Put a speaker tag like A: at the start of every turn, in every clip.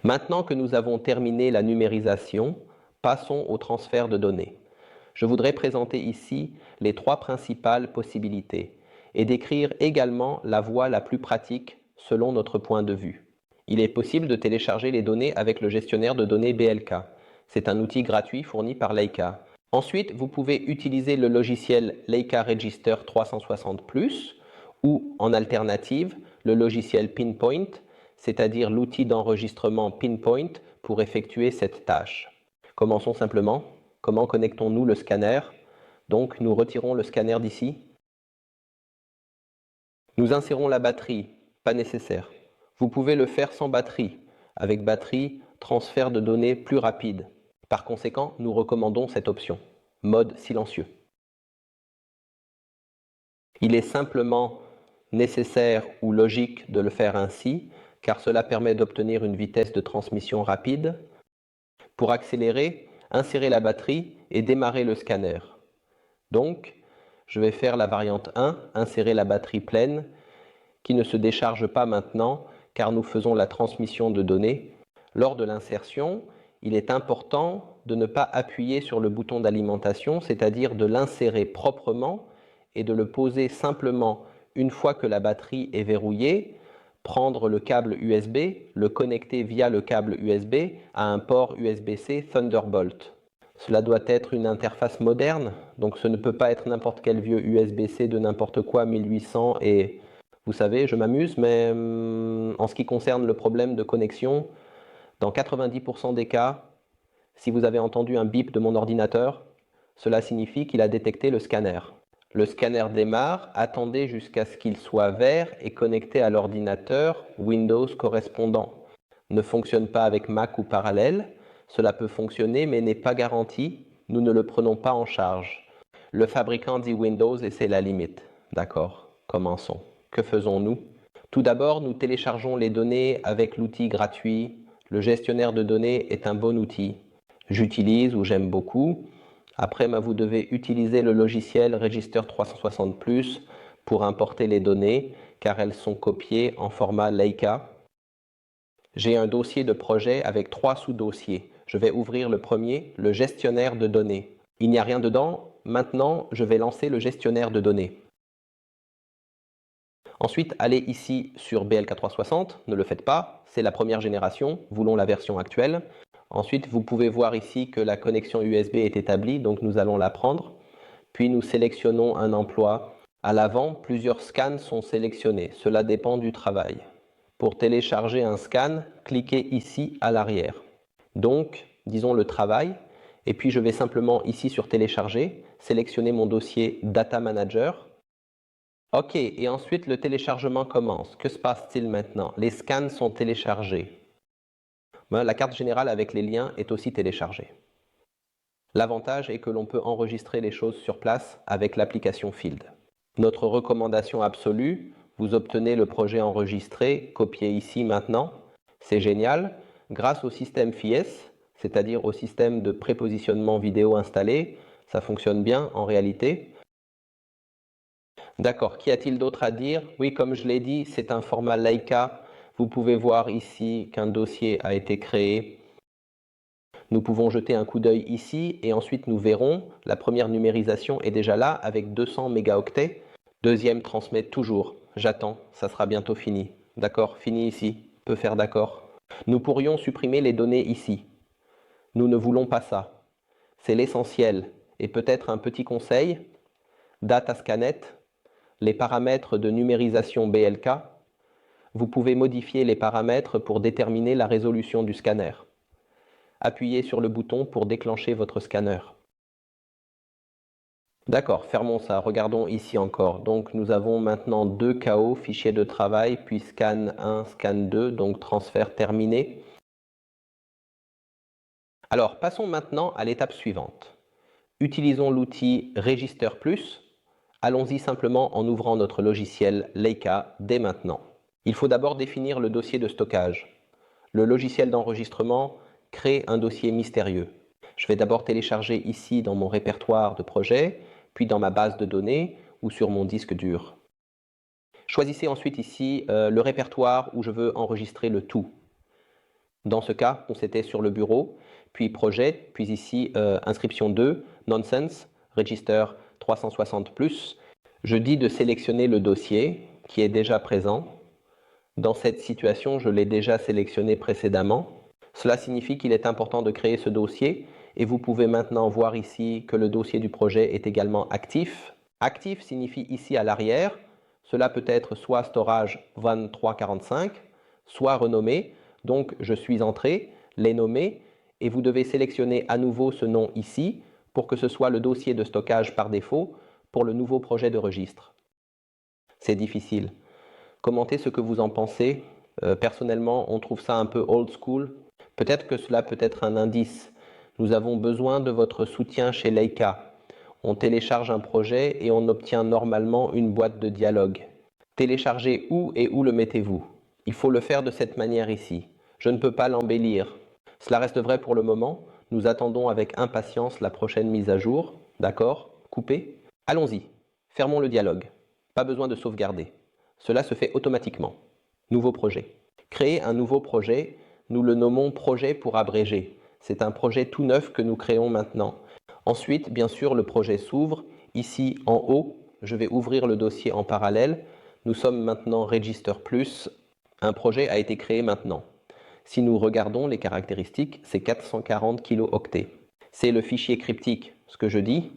A: Maintenant que nous avons terminé la numérisation, passons au transfert de données. Je voudrais présenter ici les trois principales possibilités et décrire également la voie la plus pratique selon notre point de vue. Il est possible de télécharger les données avec le gestionnaire de données BLK. C'est un outil gratuit fourni par Leica. Ensuite, vous pouvez utiliser le logiciel Leica Register 360+, ou en alternative, le logiciel Pinpoint, c'est-à-dire l'outil d'enregistrement Pinpoint pour effectuer cette tâche. Commençons simplement. Comment connectons-nous le scanner? Donc, nous retirons le scanner d'ici. Nous insérons la batterie, pas nécessaire. Vous pouvez le faire sans batterie. Avec batterie, transfert de données plus rapide. Par conséquent, nous recommandons cette option, mode silencieux. Il est simplement nécessaire ou logique de le faire ainsi, car cela permet d'obtenir une vitesse de transmission rapide. Pour accélérer, insérez la batterie et démarrer le scanner. Donc, je vais faire la variante 1, insérer la batterie pleine, qui ne se décharge pas maintenant, car nous faisons la transmission de données. Lors de l'insertion, il est important de ne pas appuyer sur le bouton d'alimentation, c'est-à-dire de l'insérer proprement et de le poser simplement une fois que la batterie est verrouillée, prendre le câble USB, le connecter via le câble USB à un port USB-C Thunderbolt. Cela doit être une interface moderne, donc ce ne peut pas être n'importe quel vieux USB-C de n'importe quoi 1800 et vous savez, je m'amuse, mais en ce qui concerne le problème de connexion, dans 90% des cas, si vous avez entendu un bip de mon ordinateur, cela signifie qu'il a détecté le scanner. Le scanner démarre, attendez jusqu'à ce qu'il soit vert et connecté à l'ordinateur Windows correspondant. Ne fonctionne pas avec Mac ou parallèle, cela peut fonctionner mais n'est pas garanti, nous ne le prenons pas en charge. Le fabricant dit Windows et c'est la limite. D'accord, commençons. Que faisons-nous? Tout d'abord, nous téléchargeons les données avec l'outil gratuit. Le gestionnaire de données est un bon outil. J'utilise ou j'aime beaucoup. Après, vous devez utiliser le logiciel Register 360+ pour importer les données, car elles sont copiées en format Leica. J'ai un dossier de projet avec 3 sous-dossiers. Je vais ouvrir le premier, le gestionnaire de données. Il n'y a rien dedans. Maintenant, je vais lancer le gestionnaire de données. Ensuite, allez ici sur BLK 360, ne le faites pas, c'est la première génération, voulons la version actuelle. Ensuite, vous pouvez voir ici que la connexion USB est établie, donc nous allons la prendre. Puis nous sélectionnons un emploi. À l'avant, plusieurs scans sont sélectionnés, cela dépend du travail. Pour télécharger un scan, cliquez ici à l'arrière. Donc, disons le travail, et puis je vais simplement ici sur télécharger, sélectionner mon dossier Data Manager. Ok, et ensuite le téléchargement commence. Que se passe-t-il maintenant? Les scans sont téléchargés. La carte générale avec les liens est aussi téléchargée. L'avantage est que l'on peut enregistrer les choses sur place avec l'application Field. Notre recommandation absolue, vous obtenez le projet enregistré, copié ici maintenant. C'est génial. Grâce au système FIES, c'est-à-dire au système de prépositionnement vidéo installé, ça fonctionne bien en réalité. D'accord, qu'y a-t-il d'autre à dire? Oui, comme je l'ai dit, c'est un format Leica. Vous pouvez voir ici qu'un dossier a été créé. Nous pouvons jeter un coup d'œil ici et ensuite nous verrons, la première numérisation est déjà là avec 200 mégaoctets. Deuxième transmet toujours. J'attends, ça sera bientôt fini. D'accord, fini ici. Peut faire d'accord. Nous pourrions supprimer les données ici. Nous ne voulons pas ça. C'est l'essentiel. Et peut-être un petit conseil, Datascanet, les paramètres de numérisation BLK, vous pouvez modifier les paramètres pour déterminer la résolution du scanner. Appuyez sur le bouton pour déclencher votre scanner. D'accord, fermons ça. Regardons ici encore. Donc nous avons maintenant 2 KO, fichier de travail, puis scan 1, scan 2, donc transfert terminé. Alors passons maintenant à l'étape suivante. Utilisons l'outil Register+. Allons-y simplement en ouvrant notre logiciel Leica dès maintenant. Il faut d'abord définir le dossier de stockage. Le logiciel d'enregistrement crée un dossier mystérieux. Je vais d'abord télécharger ici dans mon répertoire de projet, puis dans ma base de données ou sur mon disque dur. Choisissez ensuite ici le répertoire où je veux enregistrer le tout. Dans ce cas, c'était sur le bureau, puis projet, puis ici inscription 2, nonsense, register 360+. Je dis de sélectionner le dossier qui est déjà présent. Dans cette situation, je l'ai déjà sélectionné précédemment. Cela signifie qu'il est important de créer ce dossier et vous pouvez maintenant voir ici que le dossier du projet est également actif. Actif signifie ici à l'arrière, cela peut être soit storage 2345, soit renommé. Donc je suis entré, l'ai nommé et vous devez sélectionner à nouveau ce nom ici pour que ce soit le dossier de stockage par défaut pour le nouveau projet de registre. C'est difficile. Commentez ce que vous en pensez. Personnellement, on trouve ça un peu old school. Peut-être que cela peut être un indice. Nous avons besoin de votre soutien chez Leica. On télécharge un projet et on obtient normalement une boîte de dialogue. Téléchargez où et où le mettez-vous? Il faut le faire de cette manière ici. Je ne peux pas l'embellir. Cela reste vrai pour le moment. Nous attendons avec impatience la prochaine mise à jour. D'accord? Coupez. Allons-y. Fermons le dialogue. Pas besoin de sauvegarder. Cela se fait automatiquement. Nouveau projet. Créer un nouveau projet, nous le nommons projet pour abréger. C'est un projet tout neuf que nous créons maintenant. Ensuite, bien sûr, le projet s'ouvre. Ici, en haut, je vais ouvrir le dossier en parallèle. Nous sommes maintenant Register Plus. Un projet a été créé maintenant. Si nous regardons les caractéristiques, c'est 440 kilooctets. C'est le fichier cryptique, ce que je dis.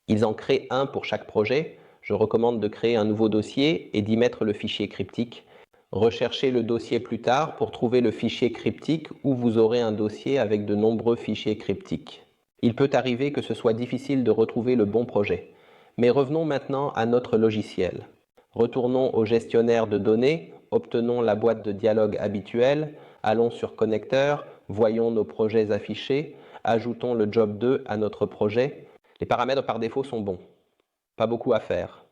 A: Ils en créent un pour chaque projet. Je recommande de créer un nouveau dossier et d'y mettre le fichier cryptique. Recherchez le dossier plus tard pour trouver le fichier cryptique où vous aurez un dossier avec de nombreux fichiers cryptiques. Il peut arriver que ce soit difficile de retrouver le bon projet. Mais revenons maintenant à notre logiciel. Retournons au gestionnaire de données, obtenons la boîte de dialogue habituelle, allons sur Connecteur, voyons nos projets affichés, ajoutons le job 2 à notre projet. Les paramètres par défaut sont bons. Pas beaucoup à faire.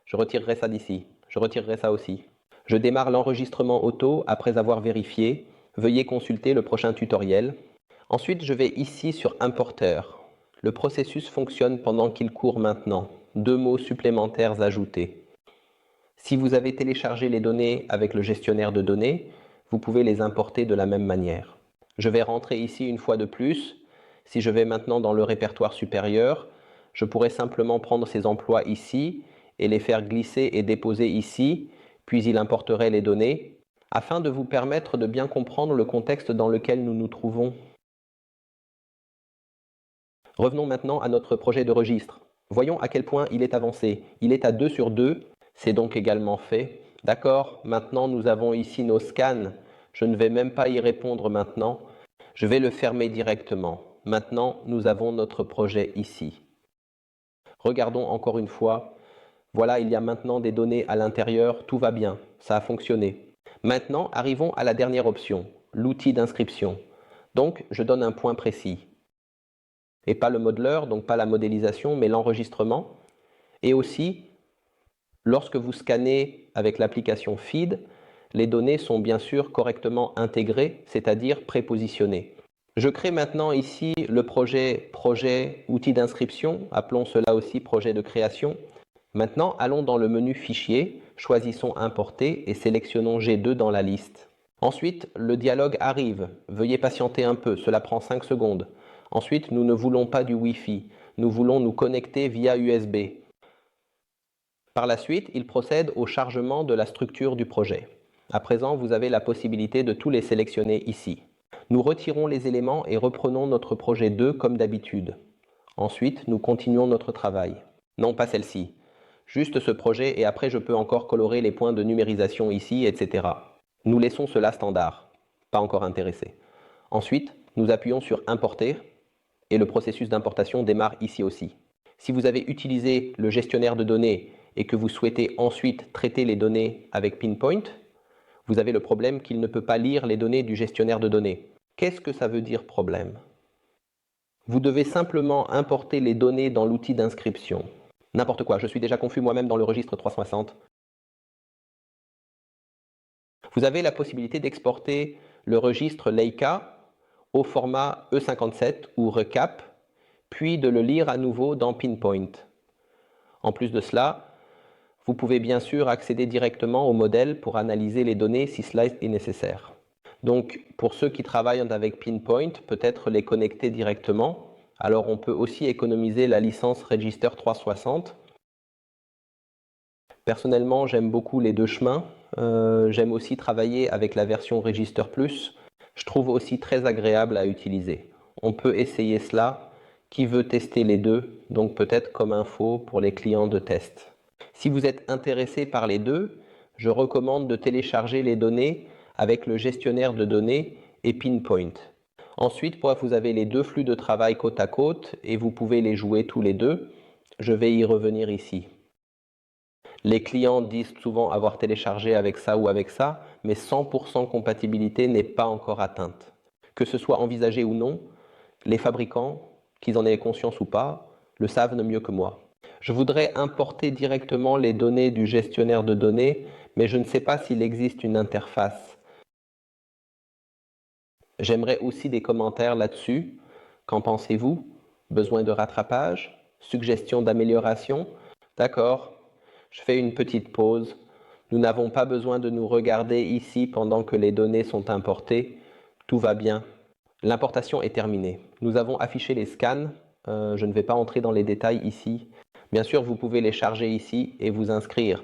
A: Je retirerai ça d'ici. Je retirerai ça aussi. Je démarre l'enregistrement auto après avoir vérifié. Veuillez consulter le prochain tutoriel. Ensuite, je vais ici sur Importeur. Le processus fonctionne pendant qu'il court maintenant. 2 mots supplémentaires ajoutés. Si vous avez téléchargé les données avec le gestionnaire de données, vous pouvez les importer de la même manière. Je vais rentrer ici une fois de plus. Si je vais maintenant dans le répertoire supérieur, je pourrais simplement prendre ces emplois ici et les faire glisser et déposer ici, puis il importerait les données, afin de vous permettre de bien comprendre le contexte dans lequel nous nous trouvons. Revenons maintenant à notre projet de registre. Voyons à quel point il est avancé. Il est à 2 sur 2, c'est donc également fait. D'accord, maintenant nous avons ici nos scans. Je ne vais même pas y répondre maintenant. Je vais le fermer directement. Maintenant, nous avons notre projet ici. Regardons encore une fois. Voilà, il y a maintenant des données à l'intérieur. Tout va bien, ça a fonctionné. Maintenant, arrivons à la dernière option, l'outil d'inscription. Donc, je donne un point précis. Et pas le modeleur, donc pas la modélisation, mais l'enregistrement. Et aussi, lorsque vous scannez avec l'application Feed, les données sont bien sûr correctement intégrées, c'est-à-dire prépositionnées. Je crée maintenant ici le projet outil d'inscription, appelons cela aussi projet de création. Maintenant, allons dans le menu Fichier, choisissons Importer et sélectionnons G2 dans la liste. Ensuite, le dialogue arrive. Veuillez patienter un peu, cela prend 5 secondes. Ensuite, nous ne voulons pas du Wi-Fi, nous voulons nous connecter via USB. Par la suite, il procède au chargement de la structure du projet. À présent, vous avez la possibilité de tous les sélectionner ici. Nous retirons les éléments et reprenons notre projet 2 comme d'habitude. Ensuite, nous continuons notre travail. Non, pas celle-ci. Juste ce projet et après je peux encore colorer les points de numérisation ici, etc. Nous laissons cela standard. Pas encore intéressé. Ensuite, nous appuyons sur Importer et le processus d'importation démarre ici aussi. Si vous avez utilisé le gestionnaire de données et que vous souhaitez ensuite traiter les données avec Pinpoint, vous avez le problème qu'il ne peut pas lire les données du gestionnaire de données. Qu'est-ce que ça veut dire problème? Vous devez simplement importer les données dans l'outil d'inscription. N'importe quoi, je suis déjà confus moi-même dans le registre 360. Vous avez la possibilité d'exporter le registre Leica au format E57 ou Recap, puis de le lire à nouveau dans Pinpoint. En plus de cela, vous pouvez bien sûr accéder directement au modèle pour analyser les données si cela est nécessaire. Donc pour ceux qui travaillent avec Pinpoint, peut-être les connecter directement. Alors on peut aussi économiser la licence Register 360. Personnellement, j'aime beaucoup les deux chemins. J'aime aussi travailler avec la version Register Plus. Je trouve aussi très agréable à utiliser. On peut essayer cela. Qui veut tester les deux? Donc peut-être comme info pour les clients de test. Si vous êtes intéressé par les deux, je recommande de télécharger les données avec le gestionnaire de données et Pinpoint. Ensuite, vous avez les deux flux de travail côte à côte et vous pouvez les jouer tous les deux. Je vais y revenir ici. Les clients disent souvent avoir téléchargé avec ça ou avec ça, mais 100% compatibilité n'est pas encore atteinte. Que ce soit envisagé ou non, les fabricants, qu'ils en aient conscience ou pas, le savent mieux que moi. Je voudrais importer directement les données du gestionnaire de données, mais je ne sais pas s'il existe une interface. J'aimerais aussi des commentaires là-dessus. Qu'en pensez-vous? Besoin de rattrapage? Suggestions d'amélioration? D'accord, je fais une petite pause. Nous n'avons pas besoin de nous regarder ici pendant que les données sont importées. Tout va bien. L'importation est terminée. Nous avons affiché les scans. Je ne vais pas entrer dans les détails ici. Bien sûr, vous pouvez les charger ici et vous inscrire.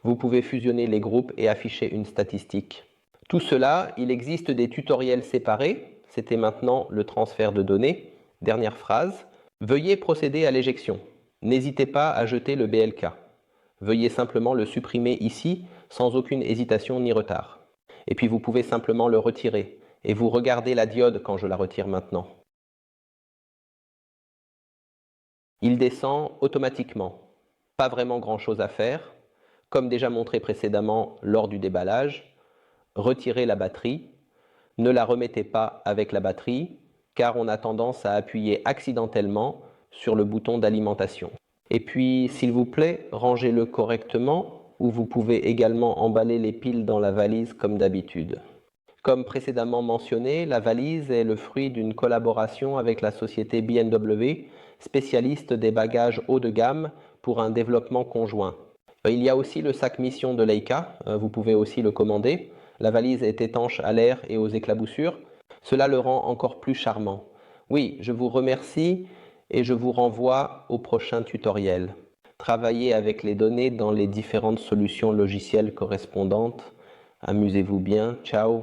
A: Vous pouvez fusionner les groupes et afficher une statistique. Tout cela, il existe des tutoriels séparés. C'était maintenant le transfert de données. Dernière phrase. Veuillez procéder à l'éjection. N'hésitez pas à jeter le BLK. Veuillez simplement le supprimer ici sans aucune hésitation ni retard. Et puis vous pouvez simplement le retirer. Et vous regardez la diode quand je la retire maintenant. Il descend automatiquement. Pas vraiment grand-chose à faire. Comme déjà montré précédemment lors du déballage, retirez la batterie. Ne la remettez pas avec la batterie, car on a tendance à appuyer accidentellement sur le bouton d'alimentation. Et puis, s'il vous plaît, rangez-le correctement, ou vous pouvez également emballer les piles dans la valise comme d'habitude. Comme précédemment mentionné, la valise est le fruit d'une collaboration avec la société B&W, spécialiste des bagages haut de gamme pour un développement conjoint. Il y a aussi le sac mission de Leica, vous pouvez aussi le commander. La valise est étanche à l'air et aux éclaboussures. Cela le rend encore plus charmant. Oui, je vous remercie et je vous renvoie au prochain tutoriel. Travaillez avec les données dans les différentes solutions logicielles correspondantes. Amusez-vous bien. Ciao.